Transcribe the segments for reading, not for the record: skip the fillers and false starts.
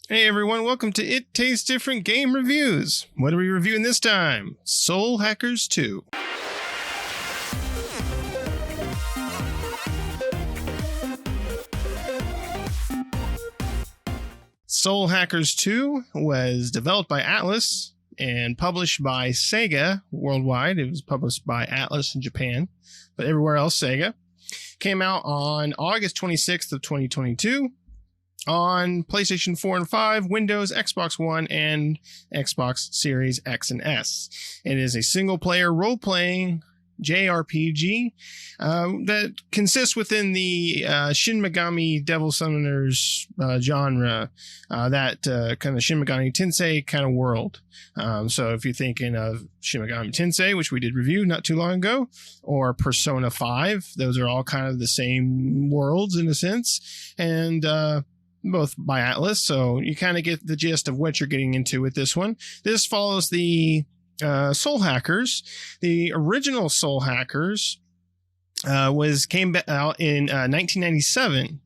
Hey everyone, welcome to It Tastes Different Game Reviews. What are we reviewing this time? Soul Hackers 2. Soul Hackers 2 was developed by Atlus and published by Sega worldwide. It was published by Atlus in Japan, but everywhere else Sega. Came out on August 26th of 2022. On PlayStation 4 and 5, Windows, Xbox One, and Xbox Series X and S. It is a single-player role-playing JRPG that consists within the Shin Megami Devil Summoners genre, that kind of Shin Megami Tensei kind of world. So if you're thinking of Shin Megami Tensei, which we did review not too long ago, or Persona 5, those are all kind of the same worlds in a sense. And both by Atlus, so you kind of get the gist of what you're getting into with this one. This follows the Soul Hackers. The original Soul Hackers came out in 1997.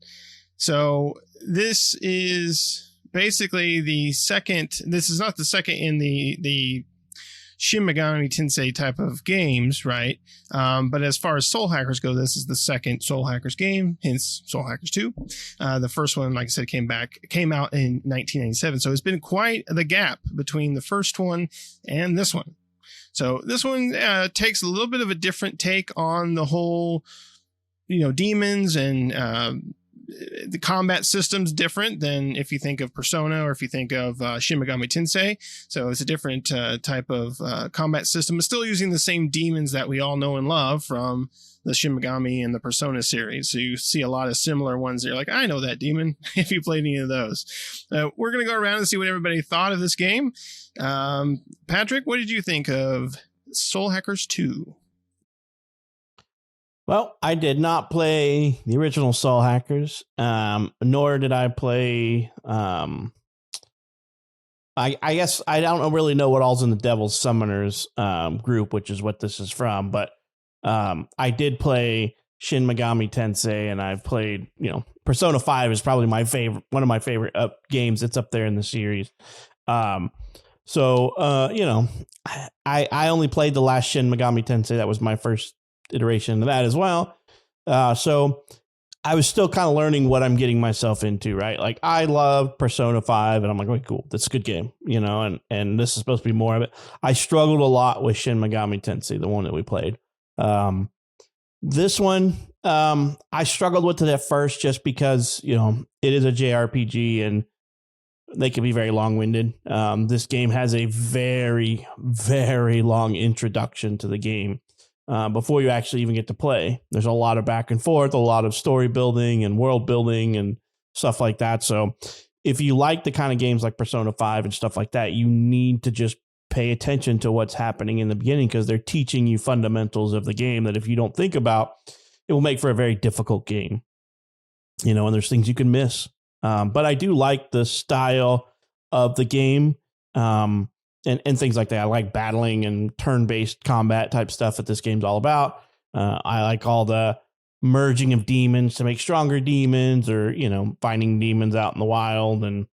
So this is basically the second. This is not the second in the Shin Megami Tensei type of games, right? But as far as Soul Hackers go, this is the second Soul Hackers game, hence Soul Hackers 2. The first one, like I said, came out in 1997. So it's been quite the gap between the first one and this one. So this one takes a little bit of a different take on the whole, demons and the combat system's different than if you think of Persona or if you think of Shin Megami Tensei. So it's a different type of combat system. It's still using the same demons that we all know and love from the Shin Megami and the Persona series. So you see a lot of similar ones that you're like, I know that demon, if you played any of those. We're going to go around and see what everybody thought of this game. Patrick, what did you think of Soul Hackers 2? Well, I did not play the original Soul Hackers, nor did I play. I guess I don't really know what all's in the Devil Summoners group, which is what this is from. But I did play Shin Megami Tensei, and I've played. Persona 5 is probably one of my favorite games. It's up there in the series. I only played the last Shin Megami Tensei. That was my first iteration of that as well. So I was still kind of learning what I'm getting myself into, right? Like I love Persona 5 and I'm like, okay, cool. That's a good game, and this is supposed to be more of it. I struggled a lot with Shin Megami Tensei, the one that we played. This one, I struggled with it at first just because, it is a JRPG and they can be very long-winded. This game has a very, very long introduction to the game. Before you actually even get to play. There's a lot of back and forth, a lot of story building and world building and stuff like that. So if you like the kind of games like Persona 5 and stuff like that, you need to just pay attention to what's happening in the beginning because they're teaching you fundamentals of the game that if you don't think about, it will make for a very difficult game. And there's things you can miss. But I do like the style of the game. And things like that. I like battling and turn-based combat type stuff that this game's all about. I like all the merging of demons to make stronger demons or, finding demons out in the wild and,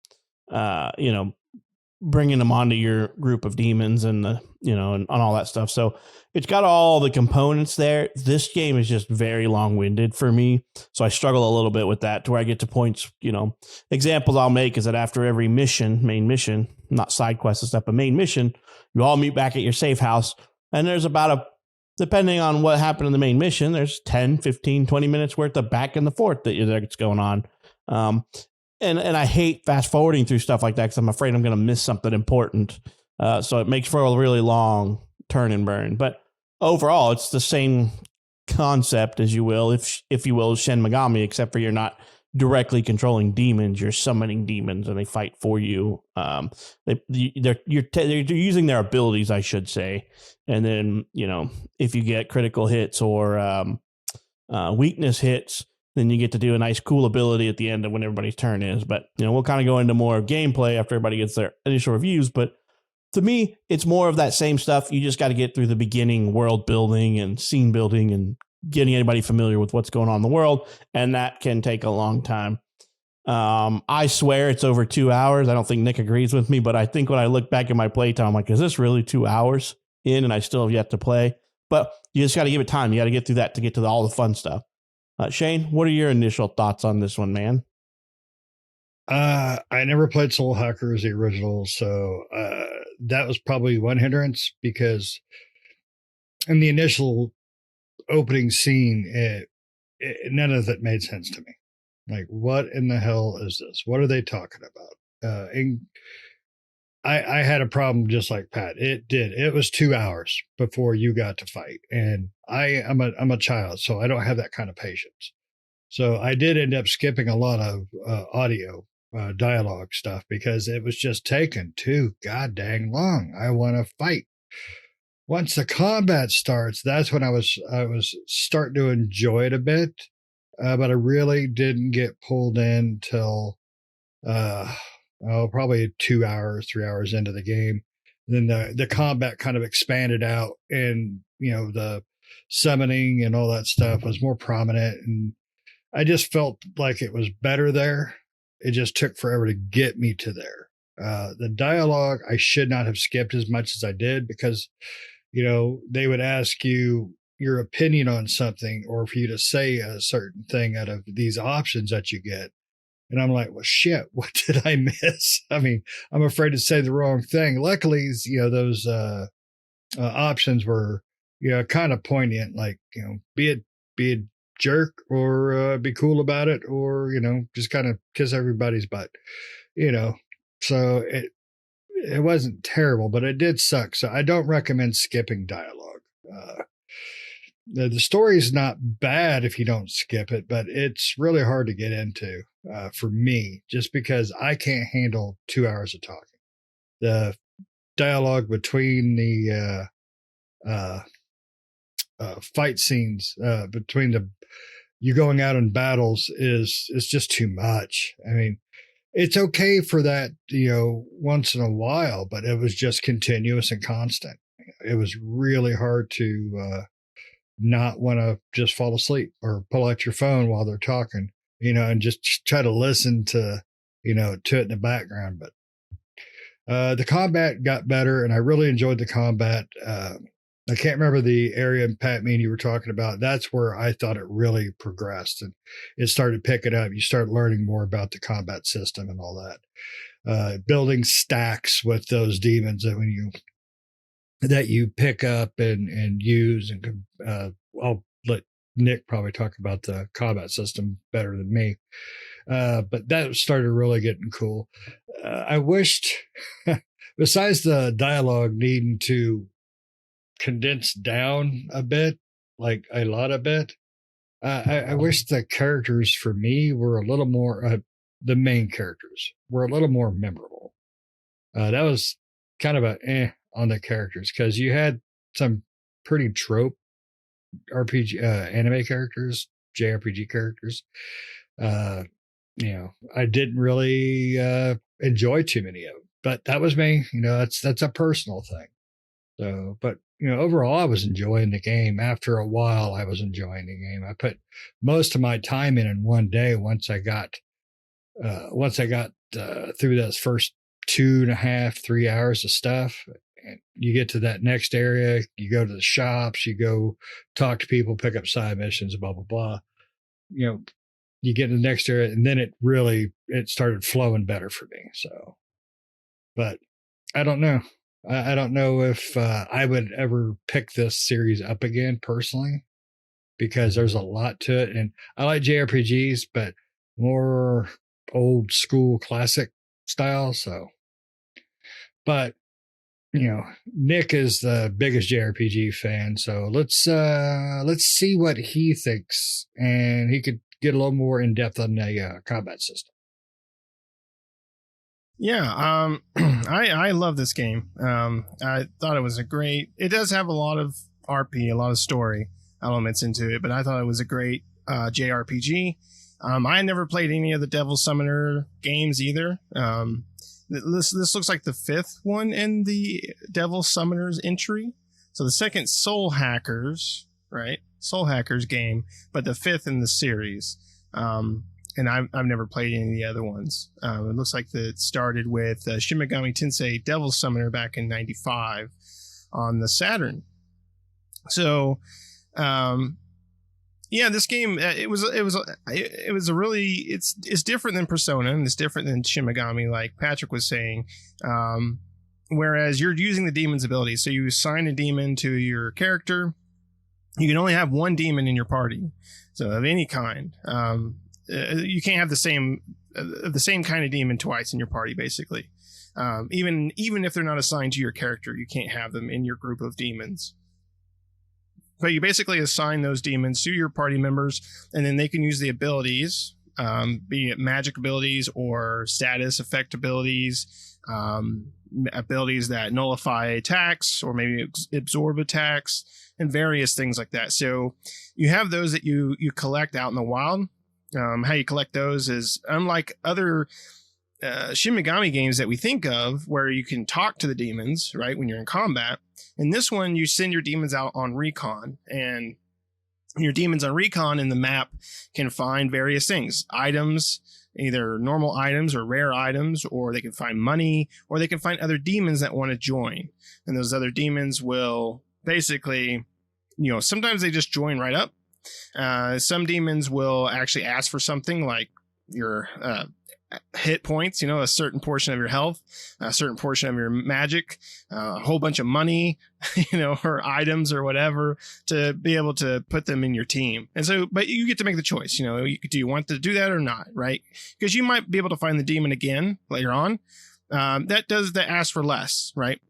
bringing them onto your group of demons and and all that stuff. So it's got all the components there. This game is just very long-winded for me. So I struggle a little bit with that to where I get to points, examples I'll make is that after every main mission, not side quests and stuff, but main mission, you all meet back at your safe house. And there's about depending on what happened in the main mission, there's 10, 15, 20 minutes worth of back and the forth that's going on. And I hate fast forwarding through stuff like that because I'm afraid I'm going to miss something important. So it makes for a really long turn and burn. But overall, it's the same concept, as you will, if you will, as Shin Megami, except for you're not directly controlling demons. You're summoning demons, and they fight for you. They're using their abilities, I should say. And then if you get critical hits or weakness hits, then you get to do a nice cool ability at the end of when everybody's turn is. But, we'll kind of go into more gameplay after everybody gets their initial reviews. But to me, it's more of that same stuff. You just got to get through the beginning world building and scene building and getting anybody familiar with what's going on in the world. And that can take a long time. I swear it's over 2 hours. I don't think Nick agrees with me, but I think when I look back at my playtime, I'm like, is this really 2 hours in and I still have yet to play? But you just got to give it time. You got to get through that to get to all the fun stuff. Shane, what are your initial thoughts on this one, man? I never played Soul Hackers, the original, so that was probably one hindrance because in the initial opening scene, none of it made sense to me. Like, what in the hell is this? What are they talking about? And I had a problem just like Pat. It was 2 hours before you got to fight, and I'm a child, so I don't have that kind of patience. So I did end up skipping a lot of audio dialogue stuff because it was just taking too god dang long. I want to fight. Once the combat starts, that's when I was starting to enjoy it a bit, but I really didn't get pulled in till probably 2 hours, 3 hours into the game. Then the combat kind of expanded out, and the summoning and all that stuff was more prominent, and I just felt like it was better there. It just took forever to get me to there. The dialogue I should not have skipped as much as I did because, they would ask you your opinion on something or for you to say a certain thing out of these options that you get. And I'm like, well, shit, what did I miss? I mean, I'm afraid to say the wrong thing. Luckily, those options were, kind of poignant, like, be a jerk or be cool about it or, just kind of kiss everybody's butt, so it wasn't terrible, but it did suck. So I don't recommend skipping dialogue. The story is not bad if you don't skip it, but it's really hard to get into for me, just because I can't handle 2 hours of talking. The dialogue between the fight scenes, between you going out in battles is just too much. I mean, it's okay for that, once in a while, but it was just continuous and constant. It was really hard to not want to just fall asleep or pull out your phone while they're talking, and just try to listen to, to it in the background. But the combat got better, and I really enjoyed the combat. I can't remember the area, Pat, me and you were talking about. That's where I thought it really progressed and it started picking up. You start learning more about the combat system and all that. Building stacks with those demons that you pick up and use. And I'll let Nick probably talk about the combat system better than me. But that started really getting cool. I wished, besides the dialogue needing to condense down a bit, like a lot of it, I wish the characters for me were a little more, the main characters were a little more memorable. That was kind of on the characters because you had some pretty trope RPG anime characters, JRPG characters. I didn't really enjoy too many of them, but that was me. That's a personal thing. So, but overall, I was enjoying the game. After a while, I was enjoying the game. I put most of my time in one day once I got through those first 2.5, 3 hours of stuff. And you get to that next area, you go to the shops, you go talk to people, pick up side missions, blah, blah, blah. You get to the next area, and then it started flowing better for me. So, but I don't know. I don't know if I would ever pick this series up again personally, because there's a lot to it. And I like JRPGs, but more old school classic style. So, but Nick is the biggest JRPG fan. So let's see what he thinks, and he could get a little more in depth on the combat system. Yeah, I love this game. I thought it was it does have a lot of RP, a lot of story elements into it, but I thought it was a great JRPG. I never played any of the Devil Summoner games either. This looks like the fifth one in the Devil Summoners entry. So the second Soul Hackers, right? Soul Hackers game, but the fifth in the series. and I've never played any of the other ones. It looks like it started with Shin Megami Tensei Devil Summoner back in '95 on the Saturn. So, yeah, this game it was a really it's different than Persona, and it's different than Shin Megami, like Patrick was saying. Whereas you're using the demon's ability, so you assign a demon to your character. You can only have one demon in your party, so of any kind. You can't have the same kind of demon twice in your party, basically. Even if they're not assigned to your character, you can't have them in your group of demons. But you basically assign those demons to your party members, and then they can use the abilities, be it magic abilities or status effect abilities, abilities that nullify attacks or maybe absorb attacks, and various things like that. So you have those that you collect out in the wild. How you collect those is unlike other Shin Megami games that we think of, where you can talk to the demons, right, when you're in combat. In this one, you send your demons out on recon, and your demons on recon in the map can find various things, items, either normal items or rare items, or they can find money, or they can find other demons that want to join. And those other demons will basically, sometimes they just join right up. Some demons will actually ask for something like your hit points, a certain portion of your health, a certain portion of your magic, a whole bunch of money, or items or whatever, to be able to put them in your team. And so, but you get to make the choice, do you want to do that or not, right? Because you might be able to find the demon again later on. That asks for less, right?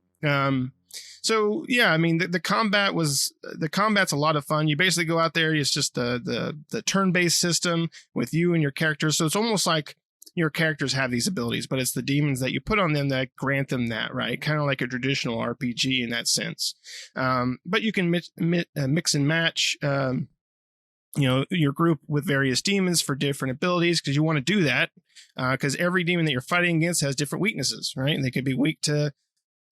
So yeah, I mean, the combat's a lot of fun. You basically go out there, it's just the turn-based system with you and your characters. So it's almost like your characters have these abilities, but it's the demons that you put on them that grant them that, right? Kind of like a traditional RPG in that sense. But you can mix and match, your group with various demons for different abilities, because you want to do that, because every demon that you're fighting against has different weaknesses, right? And they could be weak to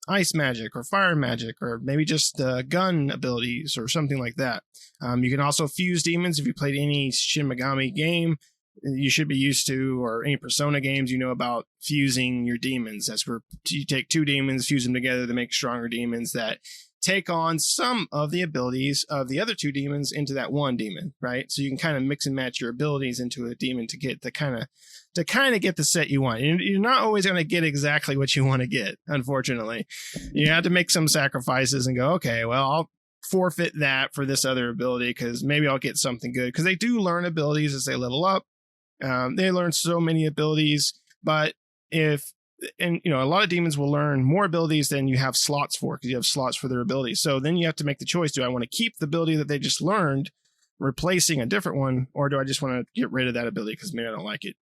ice magic or fire magic, or maybe just gun abilities or something like that. You can also fuse demons. If you played any Shin Megami game, you should be used to, or any Persona games, about fusing your demons. That's where you take two demons, fuse them together to make stronger demons that take on some of the abilities of the other two demons into that one demon, right? So you can kind of mix and match your abilities into a demon to get kind of get the set you want. You're not always going to get exactly what you want to get, unfortunately. You have to make some sacrifices and go, okay, well, I'll forfeit that for this other ability because maybe I'll get something good. Because they do learn abilities as they level up. They learn so many abilities, but a lot of demons will learn more abilities than you have slots for, because you have slots for their abilities. So then you have to make the choice. Do I want to keep the ability that they just learned, replacing a different one, or do I just want to get rid of that ability because maybe I don't like it?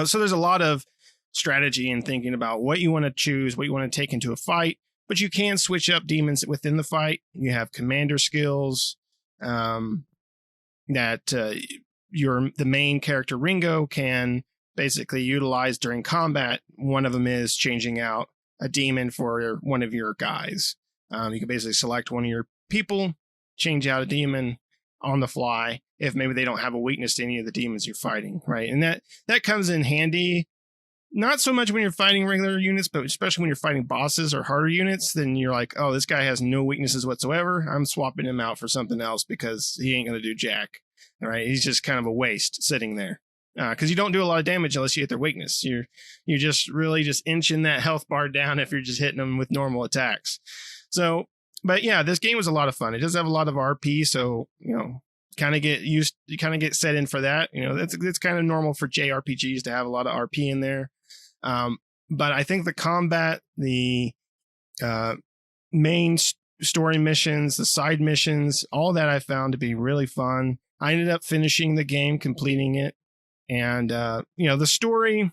So there's a lot of strategy in thinking about what you want to choose, what you want to take into a fight, but you can switch up demons within the fight. You have commander skills that the main character Ringo can basically utilize during combat. One of them is changing out a demon for one of your guys. You can basically select one of your people, change out a demon on the fly if maybe they don't have a weakness to any of the demons you're fighting, right? And that comes in handy, not so much when you're fighting regular units, but especially when you're fighting bosses or harder units. Then you're like, oh, this guy has no weaknesses whatsoever. I'm swapping him out for something else because he ain't going to do jack. All right, he's just kind of a waste sitting there, because you don't do a lot of damage unless you hit their weakness. You're just really just inching that health bar down if you're just hitting them with normal attacks. But yeah, this game was a lot of fun. It does have a lot of RP, so kind of get set in for that. That's kind of normal for JRPGs to have a lot of RP in there. But I think the combat, the main story missions, the side missions, all that I found to be really fun. I ended up finishing the game, completing it. And, the story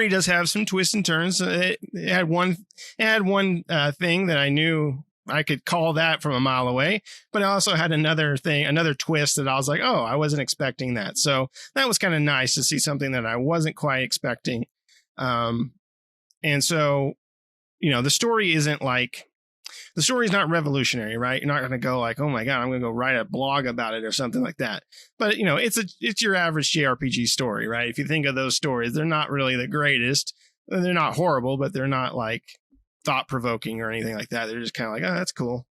does have some twists and turns. It had one thing that I knew I could call that from a mile away, but it also had another twist that I was like, oh, I wasn't expecting that. So that was kind of nice to see something that I wasn't quite expecting. And so, the story isn't like the story's not revolutionary, right? You're not going to go like, oh my God, I'm going to go write a blog about it or something like that. But, it's your average JRPG story, right? If you think of those stories, they're not really the greatest. They're not horrible, but they're not like thought provoking or anything like that. They're just kind of like, oh, that's cool.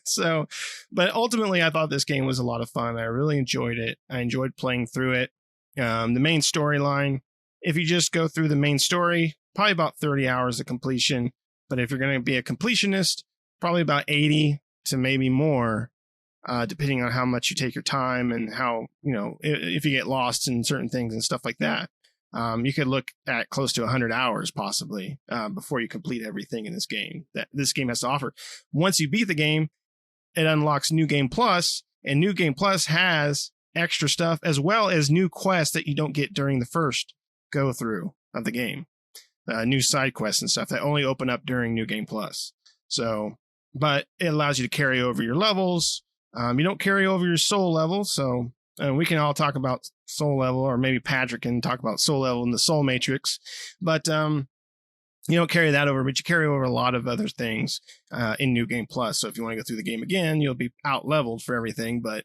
So, but ultimately I thought this game was a lot of fun. I really enjoyed it. I enjoyed playing through it. The main storyline, if you just go through the main story, probably about 30 hours of completion. But if you're going to be a completionist, probably about 80 to maybe more, depending on how much you take your time and how, if you get lost in certain things and stuff like that. You could look at close to 100 hours possibly before you complete everything in this game that this game has to offer. Once you beat the game, it unlocks New Game Plus, and New Game Plus has extra stuff as well as new quests that you don't get during the first go through of the game. New side quests and stuff that only open up during New Game Plus. So, but it allows you to carry over your levels. You don't carry over your soul level, so we can all talk about soul level, or maybe Patrick can talk about soul level in the soul matrix. But you don't carry that over, but you carry over a lot of other things in New Game Plus. So if you want to go through the game again, you'll be out leveled for everything, but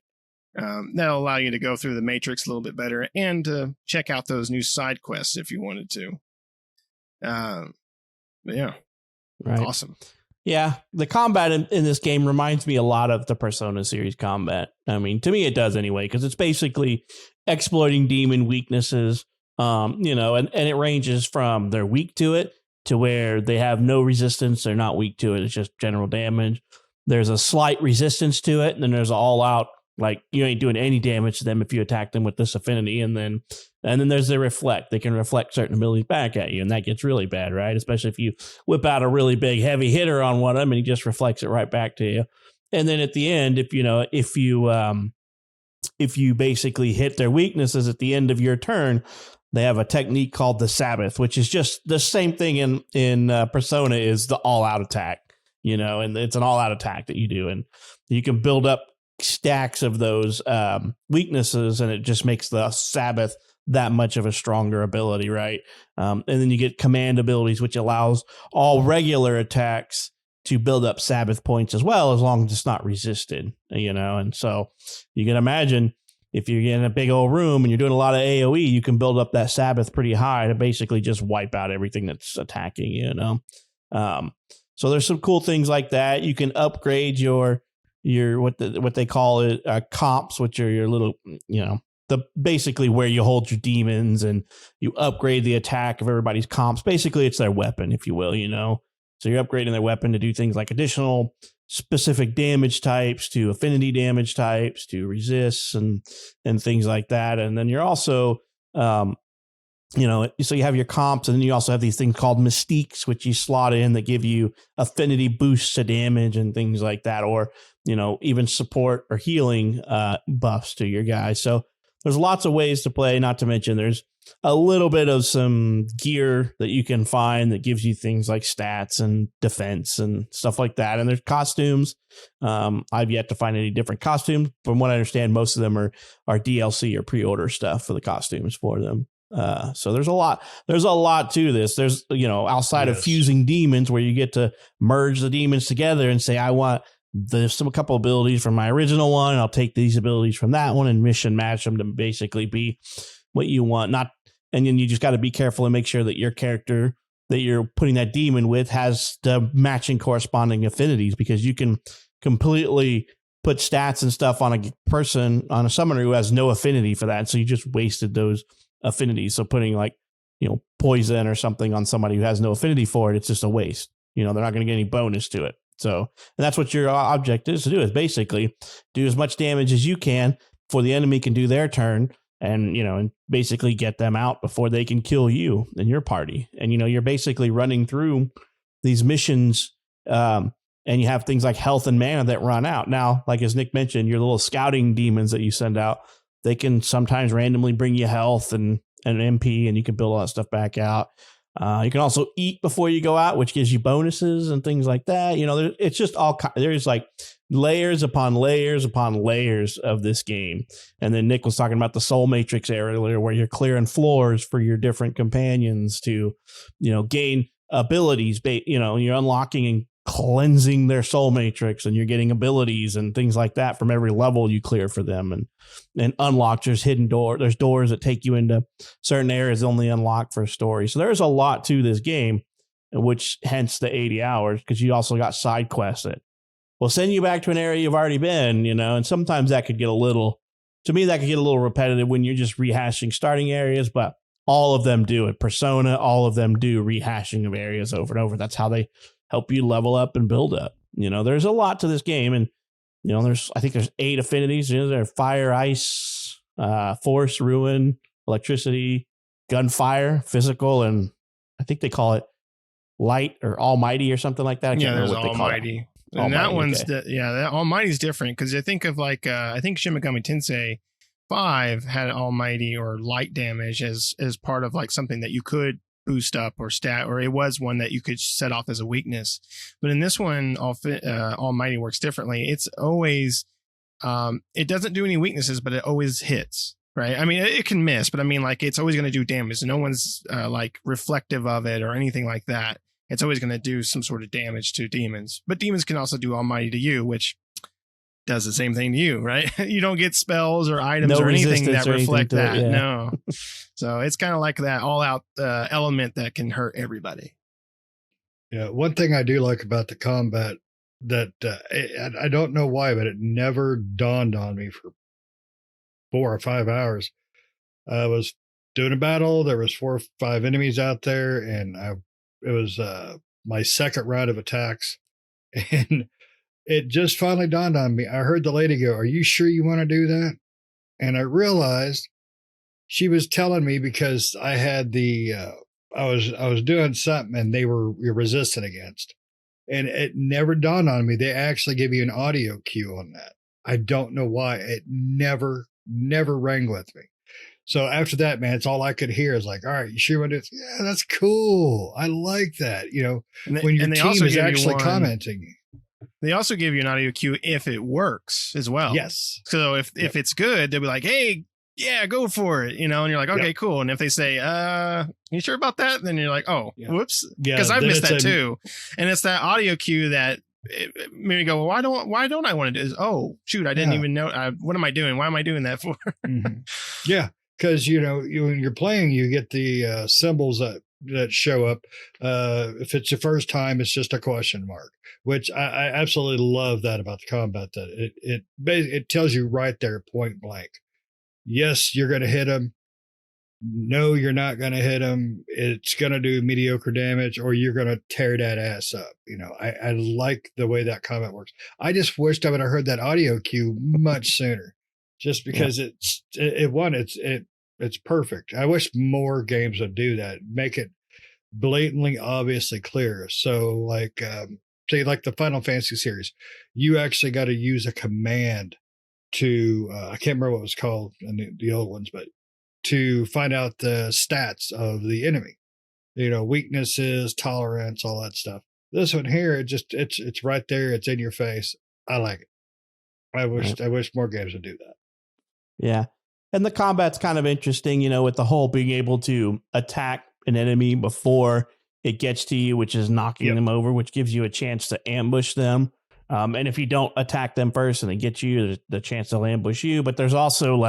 that'll allow you to go through the matrix a little bit better and to check out those new side quests if you wanted to. But yeah, right. Awesome. Yeah, the combat in this game reminds me a lot of the Persona series combat. I mean, to me it does anyway, because it's basically exploiting demon weaknesses, and it ranges from they're weak to it to where they have no resistance, they're not weak to it, it's just general damage. There's a slight resistance to it, and then there's all out, like you ain't doing any damage to them if you attack them with this affinity, and then there's the reflect. They can reflect certain abilities back at you, and that gets really bad, right? Especially if you whip out a really big heavy hitter on one of them and he just reflects it right back to you. And then at the end, if you basically hit their weaknesses at the end of your turn, they have a technique called the Sabbath, which is just the same thing in Persona is the all out attack, and it's an all out attack that you do, and you can build up stacks of those weaknesses, and it just makes the Sabbath that much of a stronger ability, right? And then you get command abilities, which allows all regular attacks to build up Sabbath points as well, as long as it's not resisted, and so you can imagine if you're in a big old room and you're doing a lot of AoE, you can build up that Sabbath pretty high to basically just wipe out everything that's attacking you. So there's some cool things like that. You can upgrade your what they call it comps, which are your little, the basically where you hold your demons, and you upgrade the attack of everybody's comps. Basically, it's their weapon, if you will, So you're upgrading their weapon to do things like additional specific damage types, to affinity damage types, to resists and things like that. And then you're also, so you have your comps, and then you also have these things called mystiques, which you slot in that give you affinity boosts to damage and things like that, or, even support or healing buffs to your guys. So there's lots of ways to play, not to mention there's a little bit of some gear that you can find that gives you things like stats and defense and stuff like that. And there's costumes. I've yet to find any different costumes. From what I understand, most of them are DLC or pre-order stuff for the costumes for them. So there's a lot to this. There's, outside of fusing demons, where you get to merge the demons together and say, I want a couple abilities from my original one, and I'll take these abilities from that one and mission match them to basically be what you want. And then you just got to be careful and make sure that your character that you're putting that demon with has the matching corresponding affinities, because you can completely put stats and stuff on a summoner who has no affinity for that. So you just wasted those affinities. So putting poison or something on somebody who has no affinity for it, it's just a waste. They're not going to get any bonus to it. So, and that's what your object is to do, is basically do as much damage as you can before the enemy can do their turn, and, and basically get them out before they can kill you and your party. And, you're basically running through these missions, and you have things like health and mana that run out. Now, like as Nick mentioned, your little scouting demons that you send out, they can sometimes randomly bring you health and an MP, and you can build all that stuff back out. You can also eat before you go out, which gives you bonuses and things like that. It's just there's like layers upon layers upon layers of this game. And then Nick was talking about the Soul Matrix earlier, where you're clearing floors for your different companions to, gain abilities. You're unlocking and cleansing their soul matrix, and you're getting abilities and things like that from every level you clear for them. And unlock, there's there's doors that take you into certain areas only unlock for a story. So there's a lot to this game, which hence the 80 hours, because you also got side quests that will send you back to an area you've already been, and sometimes that could get a little repetitive when you're just rehashing starting areas, but all of them do it. Persona, all of them do rehashing of areas over and over. That's how they help you level up and build up. There's a lot to this game, and I think there's 8 affinities. There's fire, ice, force, ruin, electricity, gunfire, physical, and I think they call it light or almighty or something like that. I can't remember what they call it. And Almighty, that one's that Almighty's different, because I think of I think Shin Megami Tensei 5 had Almighty or light damage as part of something that you could boost up or stat, or it was one that you could set off as a weakness. But in this one, Almighty works differently. It's always it doesn't do any weaknesses, but it always hits. Right. I mean, it can miss, but I mean, it's always going to do damage. No one's reflective of it or anything like that. It's always going to do some sort of damage to demons. But demons can also do Almighty to you, which does the same thing to you, right? You don't get spells or items or anything that reflect that. Yeah. No. So it's kind of like that all-out element that can hurt everybody. Yeah, one thing I do like about the combat that I don't know why, but it never dawned on me for 4 or 5 hours. I was doing a battle. There was 4 or 5 enemies out there, and it was my second round of attacks, and it just finally dawned on me. I heard the lady go, "Are you sure you want to do that?" And I realized she was telling me because I had I was doing something and they were resistant against, and it never dawned on me. They actually give you an audio cue on that. I don't know why. It never rang with me. So after that, man, it's all I could hear is all right, you sure want to do it? Yeah, that's cool. I like that. When your team is actually commenting. They also give you an audio cue if it works as well. Yes. So if it's good, they'll be like, "Hey, yeah, go for it," and you're like, "Okay, cool." And if they say, "You sure about that?" Then you're like, "Oh, whoops," because I've missed that too. And it's that audio cue that it made me go, "Well, why don't I want to do this?" Oh, shoot, I didn't even know. What am I doing? Why am I doing that for? Mm-hmm. Yeah. Because when you're playing, you get the symbols that show up. If it's your first time, it's just a question mark, which I absolutely love that about the combat. That it tells you right there, point blank. Yes, you're going to hit them. No, you're not going to hit them. It's going to do mediocre damage, or you're going to tear that ass up. I like the way that combat works. I just wished I would have heard that audio cue much sooner. Just because it's perfect. I wish more games would do that. Make it blatantly, obviously clear. So say like the Final Fantasy series, you actually got to use a command to, I can't remember what it was called in the old ones, but to find out the stats of the enemy, weaknesses, tolerance, all that stuff. This one here, it's right there. It's in your face. I like it. I wish more games would do that. Yeah. And the combat's kind of interesting, with the whole being able to attack an enemy before it gets to you, which is knocking them over, which gives you a chance to ambush them. And if you don't attack them first and they get you, there's the chance they'll ambush you. But there's also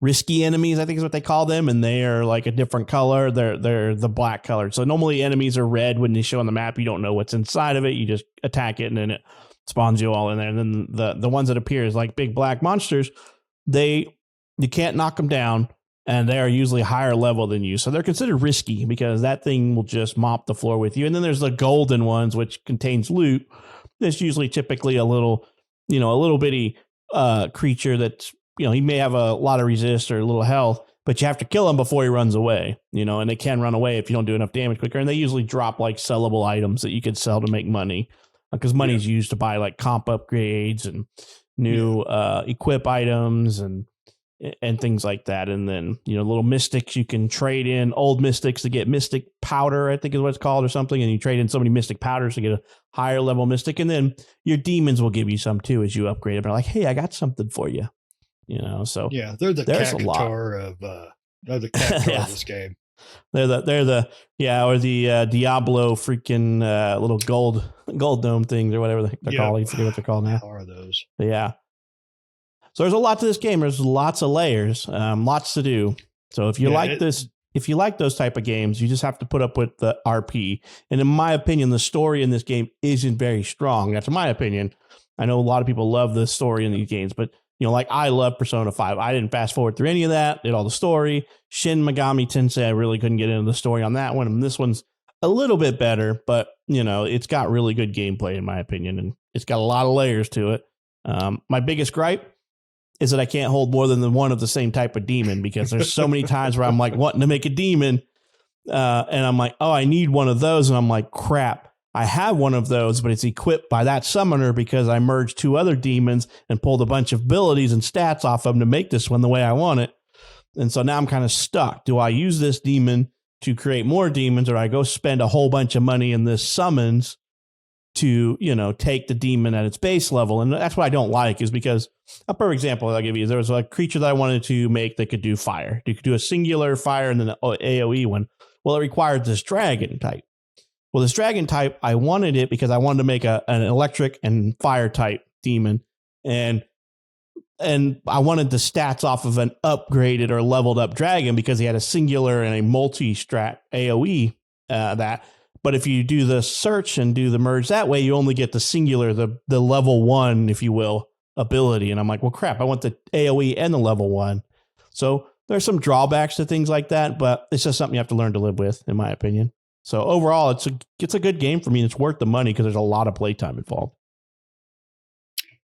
risky enemies, I think is what they call them. And they are a different color. They're the black color. So normally enemies are red. When they show on the map, you don't know what's inside of it. You just attack it and then it spawns you all in there. And then the ones that appear as big black monsters, you can't knock them down, and they are usually higher level than you. So they're considered risky because that thing will just mop the floor with you. And then there's the golden ones, which contains loot. It's usually typically a little bitty creature that's, he may have a lot of resist or a little health, but you have to kill him before he runs away, and they can run away if you don't do enough damage quicker. And they usually drop sellable items that you could sell to make money, because money is used to buy comp upgrades and new equip items and things like that. And then, little mystics you can trade in, old mystics to get mystic powder, I think is what it's called, or something. And you trade in so many mystic powders to get a higher level mystic. And then your demons will give you some too as you upgrade them. They're like, "Hey, I got something for you." So yeah, they're the cactuar of this game. They're the or the Diablo freaking little gold dome things or whatever they're called. I forget what they're called now. How are those? But yeah. So there's a lot to this game. There's lots of layers, lots to do. So if you if you like those type of games, you just have to put up with the RP. And in my opinion, the story in this game isn't very strong. That's my opinion. I know a lot of people love the story in these games, but like I love Persona 5. I didn't fast forward through any of that, did all the story. Shin Megami Tensei, I really couldn't get into the story on that one. And this one's a little bit better, but it's got really good gameplay in my opinion. And it's got a lot of layers to it. My biggest gripe is that I can't hold more than the one of the same type of demon, because there's so many times where I'm like wanting to make a demon. And I'm like, oh, I need one of those. And I'm like, crap, I have one of those, but it's equipped by that summoner because I merged 2 other demons and pulled a bunch of abilities and stats off of them to make this one the way I want it. And so now I'm kind of stuck. Do I use this demon to create more demons, or I go spend a whole bunch of money in this summons to, take the demon at its base level? And that's what I don't like, is because a perfect example I'll give you is there was a creature that I wanted to make that could do fire. You could do a singular fire and then an AoE one. Well, it required this dragon type. Well, this dragon type, I wanted it because I wanted to make an electric and fire type demon. And I wanted the stats off of an upgraded or leveled up dragon because he had a singular and a multi-strat AoE that. But if you do the search and do the merge that way, you only get the singular, the level 1, if you will, ability. And I'm like, well, crap, I want the AoE and the level 1. So there's some drawbacks to things like that, but it's just something you have to learn to live with, in my opinion. So overall, it's a good game for me, and it's worth the money because there's a lot of playtime involved.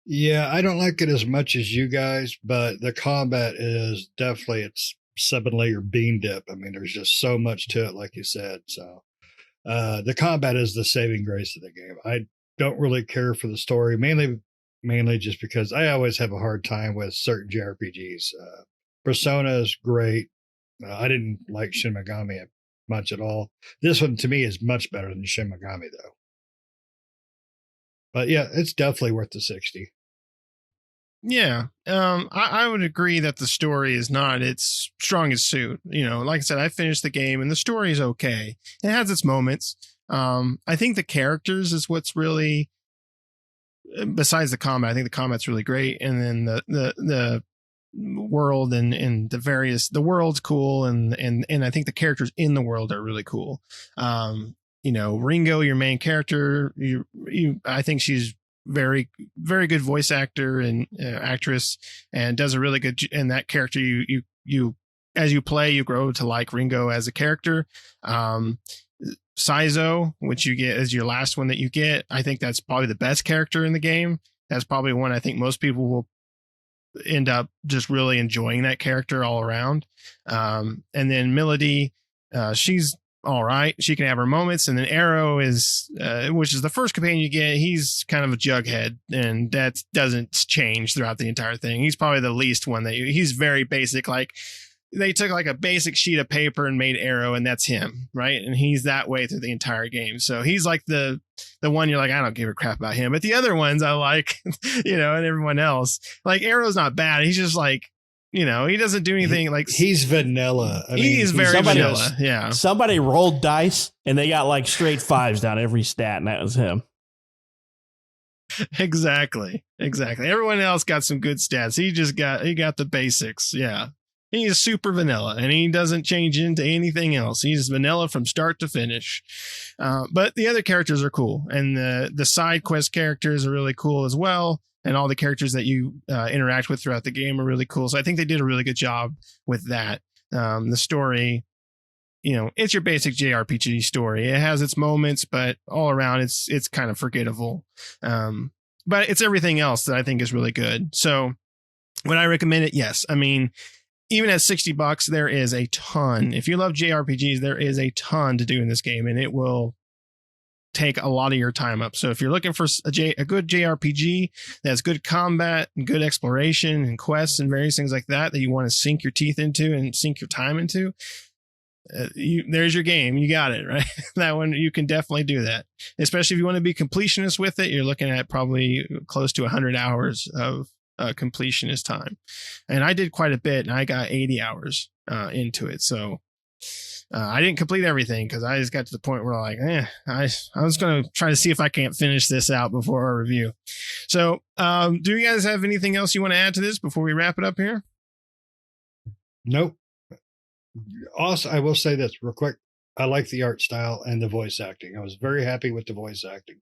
Yeah, I don't like it as much as you guys, but the combat is definitely, it's 7-layer bean dip. I mean, there's just so much to it, like you said. So the combat is the saving grace of the game. I don't really care for the story, mainly just because I always have a hard time with certain JRPGs. Persona is great. I didn't like Shin Megami much at all. This one to me is much better than Shin Megami though. But yeah, it's definitely worth the 60. Yeah. I would agree that the story is not its strongest suit. Like I said, I finished the game and the story is okay. It has its moments. I think the characters is what's really, besides the combat, I think the combat's really great. And then the world and the world's cool. And I think the characters in the world are really cool. Ringo, your main character, I think she's very, very good voice actor and actress, and does a really good. And that character, you as you play, you grow to like Ringo as a character. Saizo, which you get as your last one that you get, I think that's probably the best character in the game. That's probably one I think most people will end up just really enjoying that character all around. And then Melody, she's all right. She can have her moments. And then Arrow is, which is the first companion you get. He's kind of a jughead, and that doesn't change throughout the entire thing. He's probably the least one he's very basic. Like they took like a basic sheet of paper and made Arrow, and that's him. Right. And he's that way through the entire game. So he's like the one you're like, I don't give a crap about him. But the other ones I like, and everyone else, like Arrow's not bad. He's just like, he doesn't do anything like he's vanilla. He's very vanilla. Yeah. Somebody rolled dice and they got like straight 5s down every stat, and that was him. Exactly. Everyone else got some good stats. He got the basics. Yeah. He's super vanilla, and he doesn't change into anything else. He's vanilla from start to finish. But the other characters are cool, and the side quest characters are really cool as well. And all the characters that you interact with throughout the game are really cool. So I think they did a really good job with that. The story, it's your basic JRPG story. It has its moments, but all around it's kind of forgettable. But it's everything else that I think is really good. So would I recommend it? Yes. I mean, even at $60, there is a ton. If you love JRPGs, there is a ton to do in this game, and it will take a lot of your time up. So if you're looking for a good JRPG that's good combat and good exploration and quests and various things like that you want to sink your teeth into and sink your time into, there's your game. You got it, right? That one, you can definitely do that. Especially if you want to be completionist with it, you're looking at probably close to 100 hours of completionist time. And I did quite a bit, and I got 80 hours into it. So I didn't complete everything because I just got to the point where I was going to try to see if I can't finish this out before our review. So do you guys have anything else you want to add to this before we wrap it up here? Nope. Also, I will say this real quick. I like the art style and the voice acting. I was very happy with the voice acting.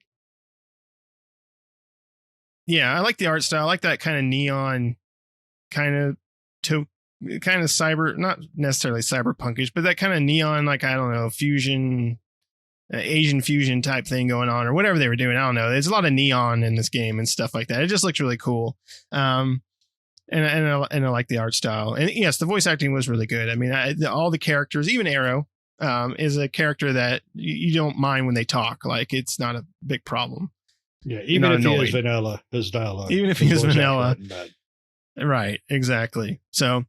Yeah, I like the art style. I like that kind of neon, kind of cyber, not necessarily cyberpunkish, but that kind of neon, like, I don't know, fusion, Asian fusion type thing going on, or whatever they were doing. I don't know. There's a lot of neon in this game and stuff like that. It just looks really cool. And I like the art style. And yes, the voice acting was really good. I mean, all the characters, even Arrow, is a character that you don't mind when they talk. Like, it's not a big problem. Yeah, even if he is vanilla, his dialogue. Even if he is vanilla. Right, exactly. So,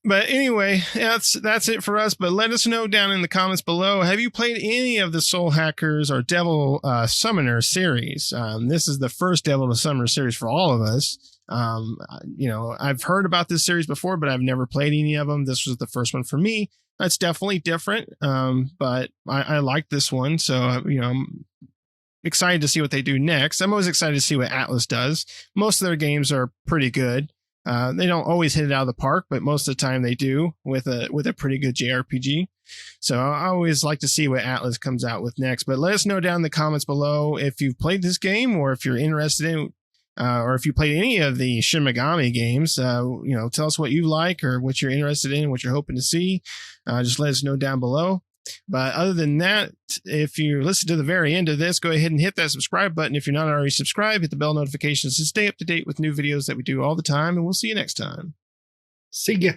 but anyway, that's it for us. But let us know down in the comments below. Have you played any of the Soul Hackers or Devil Summoner series? This is the first Devil Summoner series for all of us. I've heard about this series before, but I've never played any of them. This was the first one for me. That's definitely different, but I like this one. So, I'm excited to see what they do next. I'm always excited to see what Atlus does. Most of their games are pretty good. They don't always hit it out of the park, but most of the time they do with a pretty good JRPG. So I always like to see what Atlus comes out with next. But let us know down in the comments below if you've played this game or if you're interested in, or if you played any of the Shin Megami games. Tell us what you like or what you're interested in, what you're hoping to see. Just let us know down below. But other than that, if you listen to the very end of this, go ahead and hit that subscribe button. If you're not already subscribed, hit the bell notifications to stay up to date with new videos that we do all the time. And we'll see you next time. See ya.